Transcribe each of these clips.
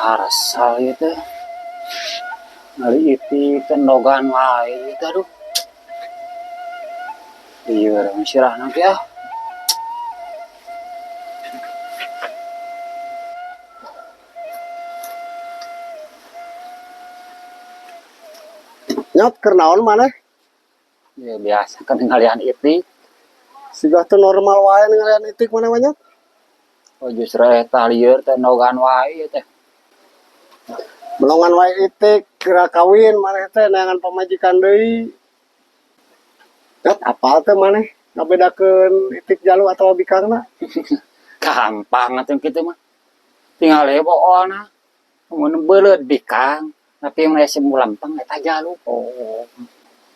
Arasal itu hari itu tendogan wae itu aduh iya orang sirah nanti ya Nyot keur naon maneh? ya biasa kan ngalian itik Siga teu normal wae ngalian itik maneh mah nyot. oh justru eta lieur tendogan wae teh Belongan wae itik kira kawin maneh teh neangan pamajikan deui. Nyot apal teh maneh ngabedakeun itik jalu atau bikangna? gampang atuh kitu mah tinggal boolna mun beuleud bikang tapi mun aya lempeng eta jalu oh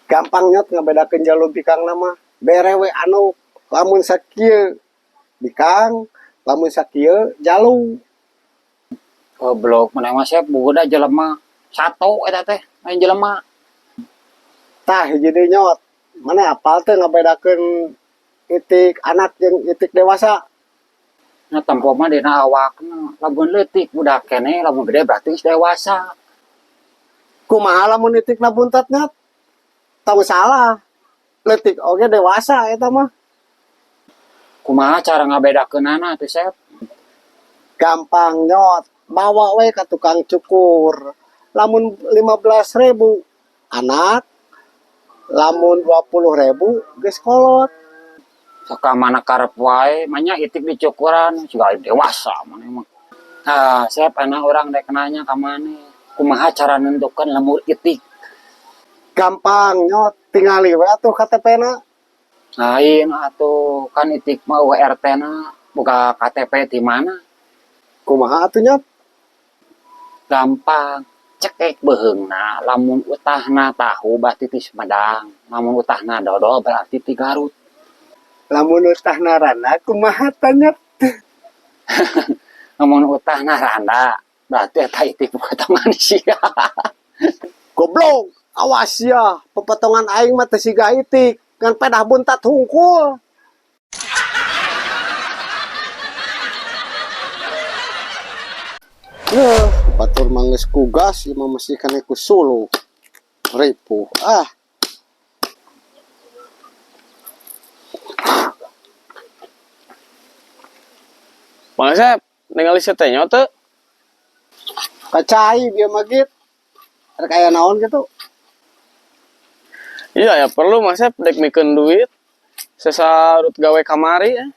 Gampang nyot ngabedakeun jalu bikangna mah. Bere we anu lamun sakieu bikang, lamun sakieu jalu. goblok mana mah saya buda jelema satu eta teh lain jelema Tah hiji deui nyot. Maneh apal teh ngabedakeun itik anak jeung itik dewasa? nah tempo mah dina awakna lamun leutik budak keneh lamun gede berarti geus dewasa Kumaha lamun itikna buntet nyot? Tong salah. Leutik oge dewasa eta mah. kumaha cara ngabedakeunana tuh Sep? Gampang nyot. Bawa we ka tukang cukur. Lamun 15.000 anak, lamun 20.000 geus kolot. Saka mana karep wae manya itik dicukuran juga dewasa mana emang. Nah, Sep anak orang dek nanya ka maneh, kumaha cara nentukeun lemur itik? Gampang nyot. Tingali we atuh KTP-na. Lain atuh kan itik mah RT-na buka KTP di mana? Kumaha atuh nyot? Gampang. Cekek beheungna lamun utahna tahu berarti ti Sumedang, lamun utahna dodol berarti ti Garut. Lamun utahna rana kumaha tah nyot? Lamun utahna randa berarti eta itik potongan sia. Goblok. Awas ya, pepotongan aing mah teu siga itik. Ngan pedah buntat hungkul. Batur manggeus kugas ieu mah mesti kana ku sulu. Ripuh. Mang Asep, ningali si teh nyot teu? Kacai bieu mah git. Rek aya naon gitu. Iya ya perlu Mang Asep dek mikeun duit. Sesarut gawe kamari ya.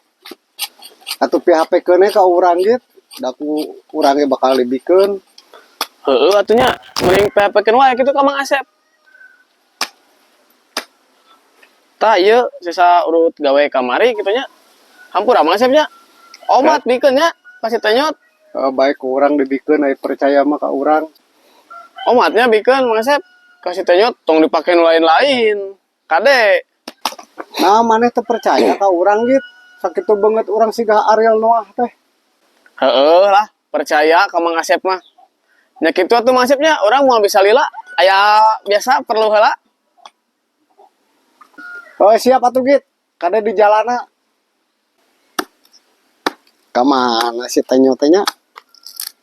Atuh PHP-keun ka urang git. Da ku urang ge bakal libikeun. Heueuh atunya mending PHP-keun wae kitu ka Mang Asep. Tah ieu sisa urut gawe kamari kitu nya. Hampura Mang Asep nya. Omat bikeun nya kasih teh nyot. Baik ku urang dibikeun aya percaya mah ka urang. Omatnya bikeun Mang Asep kasih teh nyot tong dipake nu lain-lain. Kade. Nah, maneh teu percaya ka urang git. Sakitu banget urang sigah Ariel Noah teh. Heueuh lah, percaya ka Mang Asep mah. Nya kitu atuh Mang Asepnya urang moal bisa lila aya biasa perlu heula. Oh, siap atuh git. Kade di jalana. Kamana si Tenyo teh nya?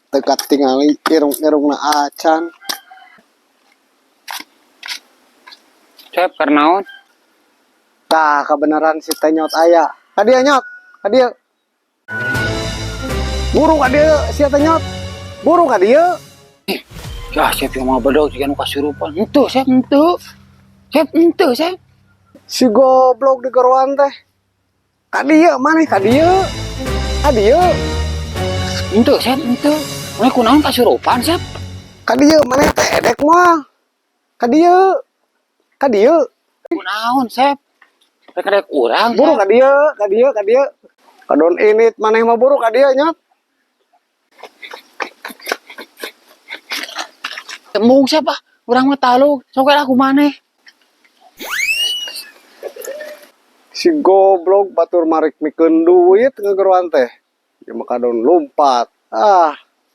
Tekat tingali irung-irungna acan. Sep karnaon? Tah kebenaran si Tenyot aya. Kadieu nyot, kadieu. Buru kadieu si Tenyot. Buru kadieu. Ya Sep yang mau bedog juga nu kasurupan. Henteu Sep henteu. Sep henteu Sep. Si goblok di geroan teh. Kadieu maneh kadieu. Kadieu. Henteu Sep henteu. Mana kunaon kasurupan Sep? Kadieu maneh teh edek mah. Kadieu. Kadieu. Kunaon Sep? Rek urang. Buru kadieu, kadieu, kadieu. Kadon init maneh mah buru kadieu nyot. Tembung siapa? Urang mah talu. Sok aku maneh. Si goblok batur marik mikeun duit ngageroan teh. Ieu mah kadon lompat.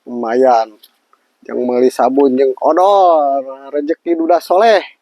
Lumayan. Yang meuli sabun jeung odol, rezeki duda soleh.